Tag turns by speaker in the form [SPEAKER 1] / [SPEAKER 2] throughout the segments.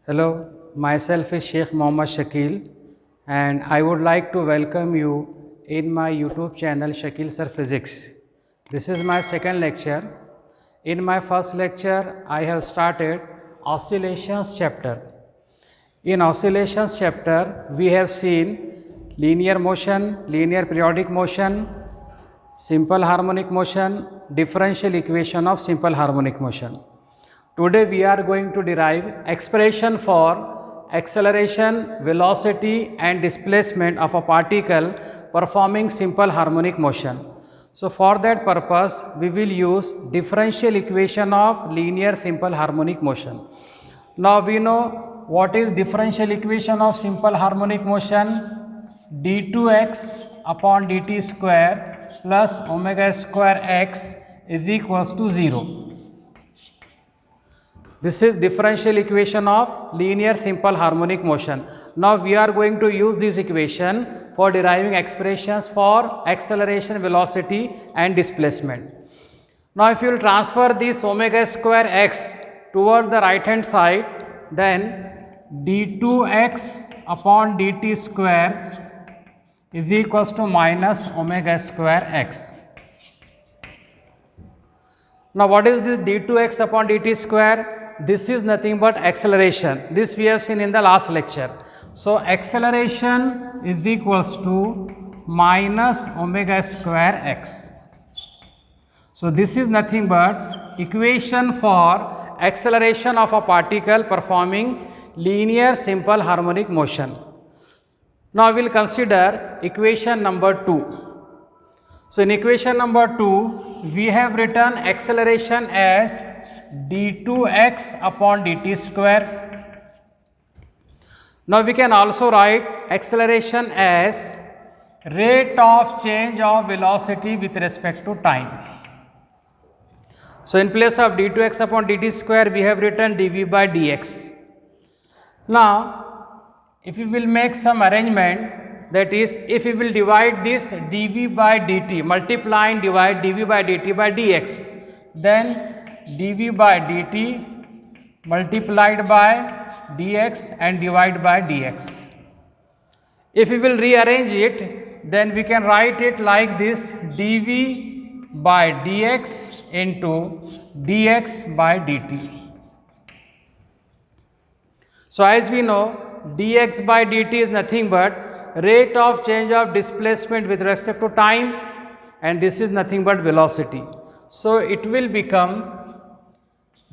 [SPEAKER 1] Hello, myself is Sheikh Mohammad Shakil and I would like to welcome you in my YouTube channel Shakil Sir Physics. This is my second lecture. In my first lecture, I have started oscillations chapter. In oscillations chapter, we have seen linear motion, linear periodic motion, simple harmonic motion, differential equation of simple harmonic motion. Today we are going to derive expression for acceleration, velocity and displacement of a particle performing simple harmonic motion. So for that purpose we will use differential equation of linear simple harmonic motion. Now we know what is differential equation of simple harmonic motion. d2x upon dt square plus omega square x is equals to 0. This is differential equation of linear simple harmonic motion. Now we are going to use this equation for deriving expressions for acceleration, velocity and displacement. Now if you will transfer this omega square x towards the right hand side, then d2x upon dt square is equals to minus omega square x. Now what is this d2x upon dt square? This is nothing but acceleration. This we have seen in the last lecture. So acceleration is equals to minus omega square x. So this is nothing but equation for acceleration of a particle performing linear simple harmonic motion. Now we will consider equation number 2. So in equation number 2, we have written acceleration as d2x upon dt square. Now we can also write acceleration as rate of change of velocity with respect to time. So in place of d2x upon dt square, we have written dv by dx. Now if we will make some arrangement, that is, if we will divide this dv by dt, multiply and divide dv by dt by dx, then dv by dt multiplied by dx and divided by dx. If we will rearrange it, then we can write it like this: dv by dx into dx by dt. So as we know, dx by dt is nothing but rate of change of displacement with respect to time, and this is nothing but velocity. So it will become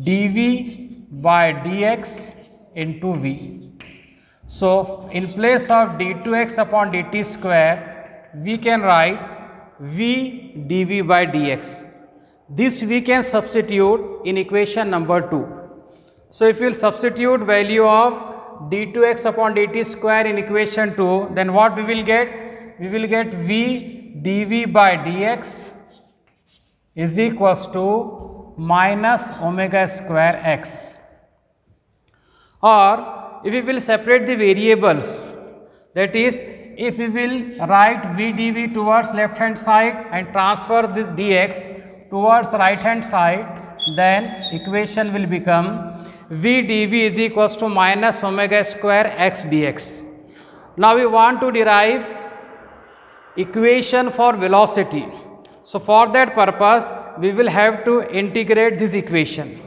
[SPEAKER 1] dv by dx into v. So in place of d2x upon dt square, we can write v dv by dx. This we can substitute in equation number 2. So if we will substitute value of d2x upon dt square in equation 2, then what we will get? We will get v dv by dx is equals to minus omega square x. Or if we will separate the variables, that is, if we will write v dv towards left hand side and transfer this dx towards right hand side, then equation will become v dv is equals to minus omega square x dx. Now we want to derive equation for velocity. So for that purpose, we will have to integrate this equation.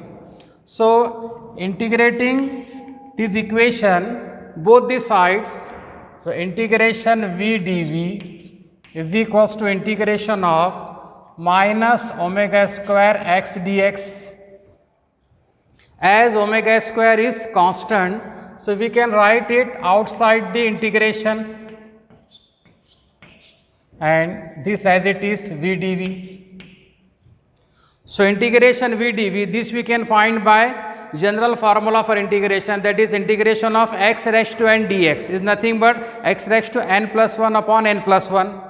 [SPEAKER 1] So integrating this equation, both the sides, so integration v dv is equals to integration of minus omega square x dx. As omega square is constant, so we can write it outside the integration, and this as it is v dv. So integration v dv, this we can find by general formula for integration, that is integration of x raised to n dx is nothing but x raised to n plus 1 upon n plus 1.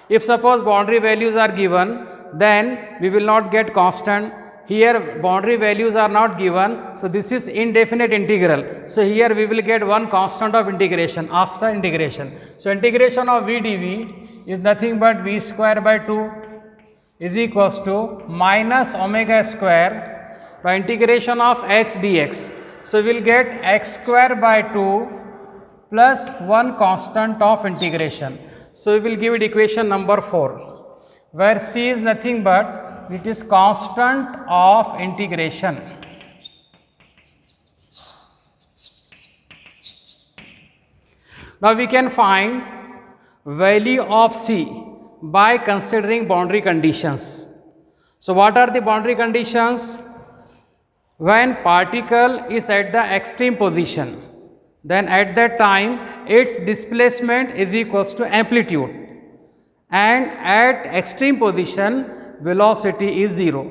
[SPEAKER 1] If suppose boundary values are given, then we will not get constant. Here boundary values are not given, so this is indefinite integral. So here we will get one constant of integration after integration. So integration of v dv is nothing but v square by 2 is equals to minus omega square by integration of x dx. So we will get x square by 2 plus 1 constant of integration. So we will give it equation number 4, where c is nothing but it is constant of integration. Now we can find value of c by considering boundary conditions. So what are the boundary conditions? When particle is at the extreme position, then at that time its displacement is equals to amplitude, and at extreme position velocity is 0.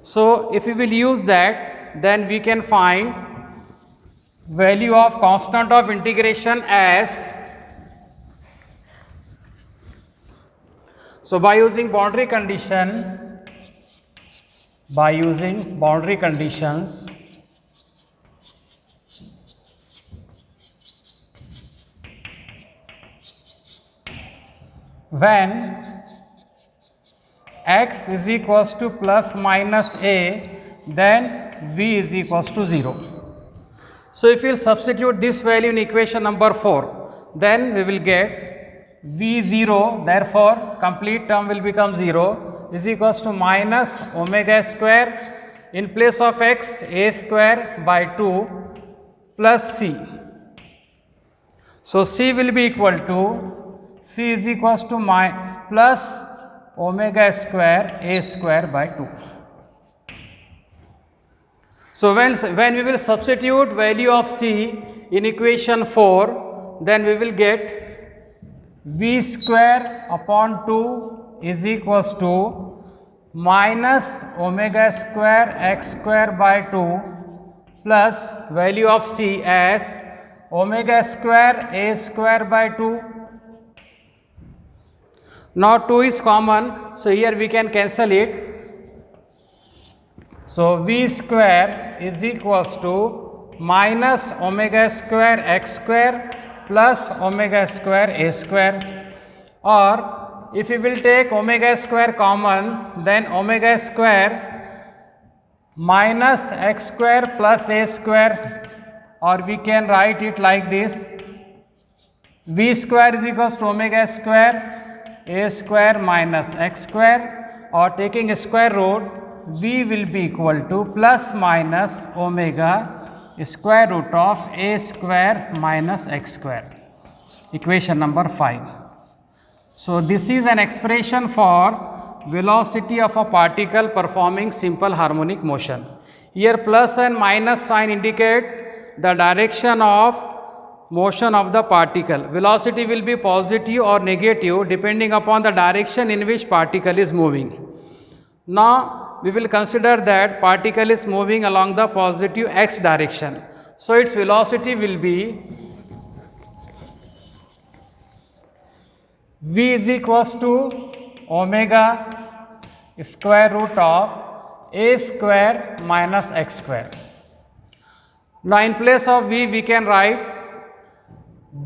[SPEAKER 1] So if we will use that, then we can find value of constant of integration as, so by using boundary conditions, when x is equals to plus minus a, then v is equals to 0. So if we will substitute this value in equation number 4, then we will get v 0, therefore complete term will become 0, is equals to minus omega square, in place of x a square by 2 plus c. So c will be equal to, c is equals to plus omega square a square by 2. So when we will substitute value of c in equation 4, then we will get v square upon 2 is equals to minus omega square x square by 2 plus value of c as omega square a square by 2. Now 2 is common, so here we can cancel it. So v square is equals to minus omega square x square plus omega square a square, or if we will take omega square common, then omega square minus x square plus a square, or we can write it like this, v square is equals to omega square a square minus x square, or taking a square root, v will be equal to plus minus omega square root of a square minus x square, equation number 5. So this is an expression for velocity of a particle performing simple harmonic motion. Here plus and minus sign indicate the direction of motion of the particle. Velocity will be positive or negative depending upon the direction in which particle is moving. Now we will consider that particle is moving along the positive x direction. So its velocity will be v is equals to omega square root of a square minus x square. Now in place of v we can write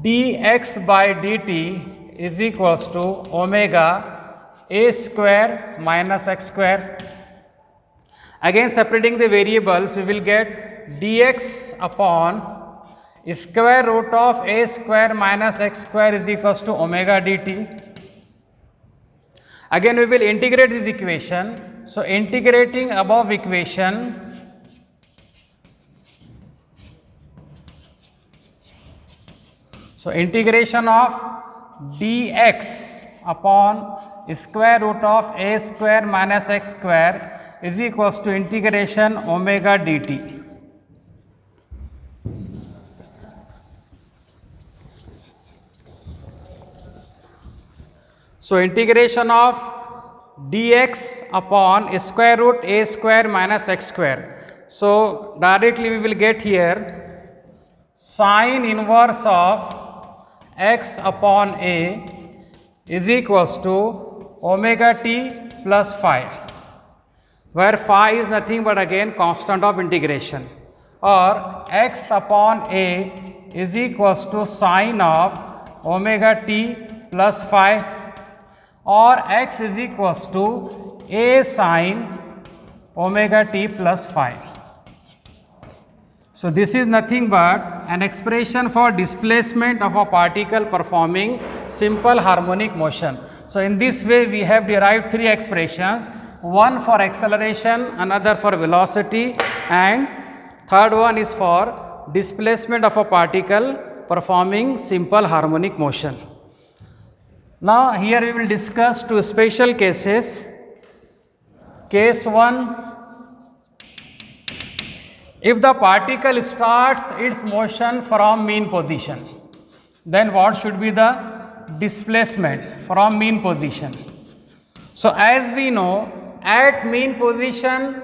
[SPEAKER 1] dx by dt is equals to omega a square minus x square. Again separating the variables, we will get dx upon square root of a square minus x square is equals to omega dt. Again we will integrate this equation. So integrating above equation, so integration of dx upon square root of a square minus x square is equals to integration omega dt. So integration of dx upon square root a square minus x square. So directly we will get here sine inverse of x upon a is equals to omega t plus phi, where phi is nothing but again constant of integration, or x upon a is equals to sine of omega t plus phi, or x is equals to a sine omega t plus phi. So this is nothing but an expression for displacement of a particle performing simple harmonic motion. So in this way we have derived three expressions, one for acceleration, another for velocity, and third one is for displacement of a particle performing simple harmonic motion. Now here we will discuss two special cases. Case 1, if the particle starts its motion from mean position, then what should be the displacement from mean position? So as we know, at mean position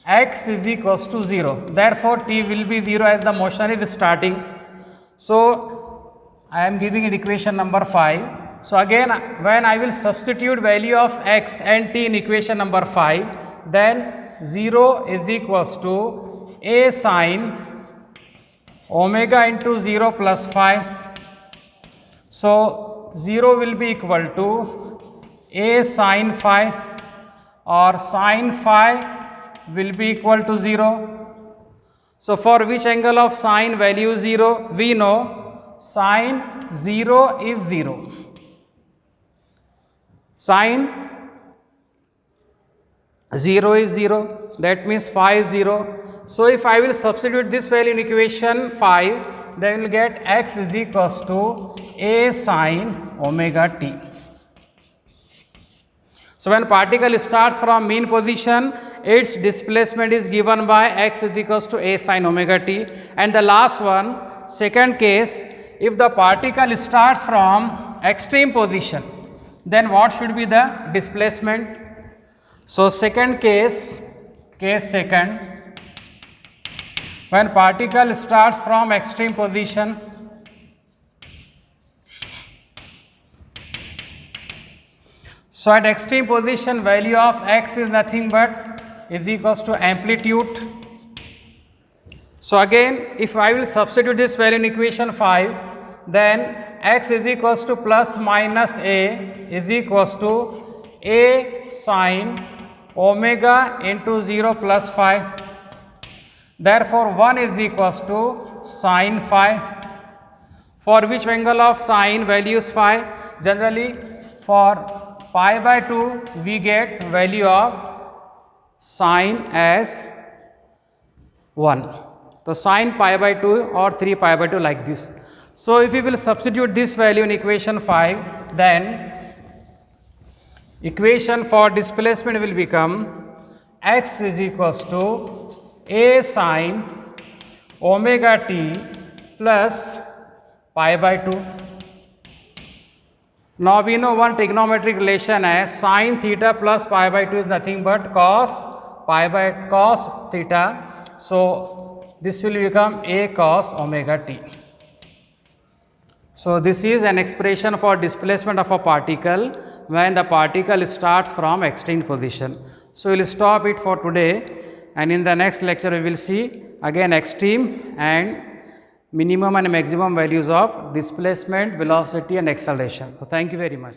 [SPEAKER 1] x is equals to 0, therefore t will be 0 as the motion is starting. So I am giving it equation number 5. So again, when I will substitute value of x and t in equation number 5, then 0 is equals to a sine omega into 0 plus phi. So 0 will be equal to a sine phi, or sine phi will be equal to 0. So for which angle of sine value 0? We know sine 0 is 0. Sine 0 is 0, that means phi is 0. So if I will substitute this value in equation 5, then we will get x is equals to a sine omega t. So when particle starts from mean position, its displacement is given by x is equals to a sine omega t. And the last one, second case, if the particle starts from extreme position, then what should be the displacement? So second case second, when particle starts from extreme position, so at extreme position value of x is nothing but is equals to amplitude. So again, if I will substitute this value in equation 5, then x is equals to plus minus a is equals to a sine omega into 0 plus phi. Therefore 1 is equals to sine phi. For which angle of sine values phi? Generally for pi by 2 we get value of sine as 1. So sine pi by 2 or 3 pi by 2 like this. So if we will substitute this value in equation 5, then equation for displacement will become x is equals to a sine omega t plus pi by 2. Now we know one trigonometric relation as sine theta plus pi by 2 is nothing but cos theta. So this will become a cos omega t. So this is an expression for displacement of a particle when the particle starts from extreme position. So we will stop it for today, and in the next lecture we will see again extreme and minimum and maximum values of displacement, velocity and acceleration. So thank you very much.